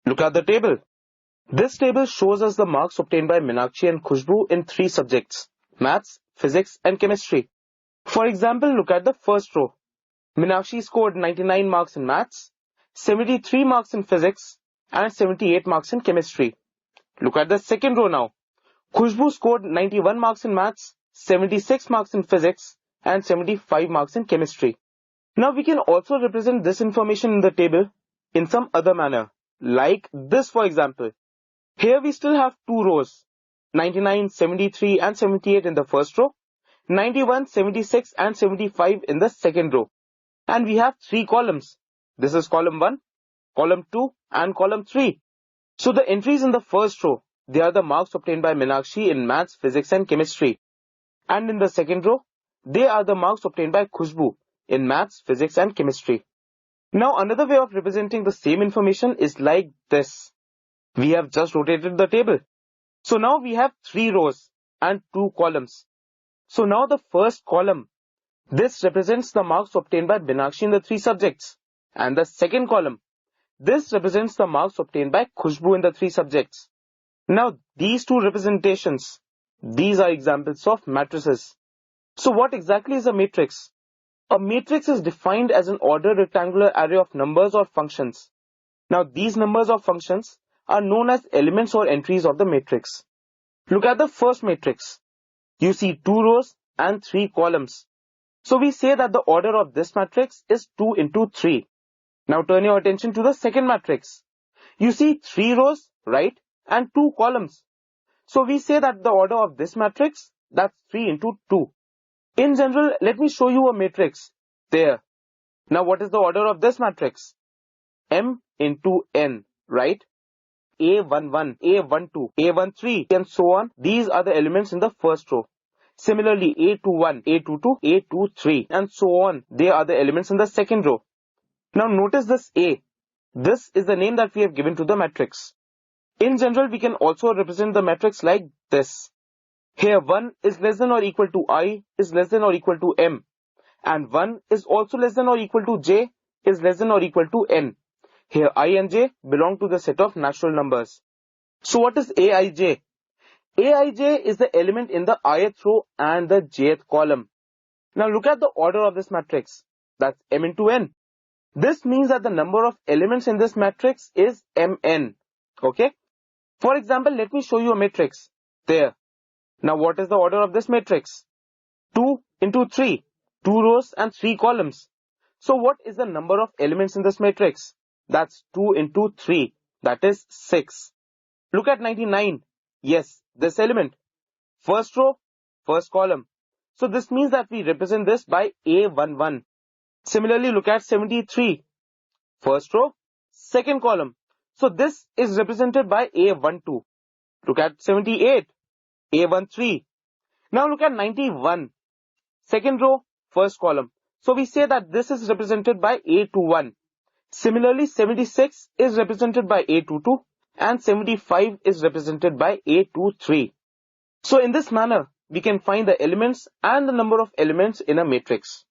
Look at the table. This table shows us the marks obtained by Meenakshi and Khushbu in 3 subjects: Maths, Physics and Chemistry. For example, look at the first row. Meenakshi scored 99 marks in Maths, 73 marks in Physics and 78 marks in Chemistry. Look at the second row now. Khushbu scored 91 marks in Maths, 76 marks in Physics and 75 marks in Chemistry. Now we can also represent this information in the table in some other manner, like this for example. Here we still have 2 rows, 99, 73 and 78 in the first row, 91, 76 and 75 in the second row. And we have 3 columns. This is column 1, column 2 and column 3. So the entries in the first row, they are the marks obtained by Meenakshi in Maths, Physics and Chemistry. And in the second row, they are the marks obtained by Khushbu in Maths, Physics and Chemistry. Now another way of representing the same information is like this. We have just rotated the table. So now we have 3 rows and 2 columns. So now the first column, this represents the marks obtained by Meenakshi in the 3 subjects. And the second column, this represents the marks obtained by Khushbu in the 3 subjects. Now these 2 representations, these are examples of matrices. So what exactly is a matrix? A matrix is defined as an ordered rectangular array of numbers or functions. Now these numbers or functions are known as elements or entries of the matrix. Look at the first matrix. You see 2 rows and 3 columns. So we say that the order of this matrix is 2 into 3. Now turn your attention to the second matrix. You see 3 rows, right, and 2 columns. So we say that the order of this matrix, that's 3 into 2. In general, let me show you a matrix there. Now what is the order of this matrix? M into N, right? A11, A12, A13 and so on. These are the elements in the first row. Similarly, A21, A22, A23 and so on. They are the elements in the second row. Now notice this A. This is the name that we have given to the matrix. In general, we can also represent the matrix like this. Here 1 is less than or equal to I is less than or equal to M. And 1 is also less than or equal to J is less than or equal to N. Here I and J belong to the set of natural numbers. So what is Aij? Aij is the element in the ith row and the jth column. Now look at the order of this matrix. That's M into N. This means that the number of elements in this matrix is Mn. Okay? For example, let me show you a matrix. There. Now what is the order of this matrix? 2 into 3. 2 rows and 3 columns. So what is the number of elements in this matrix? That's 2 into 3. That is 6. Look at 99. Yes, this element. First row, first column. So this means that we represent this by A11. Similarly, look at 73. First row, second column. So this is represented by A12. Look at 78. A13. Now look at 91. Second row, first column. So we say that this is represented by A21. Similarly, 76 is represented by A22 and 75 is represented by A23. So in this manner, we can find the elements and the number of elements in a matrix.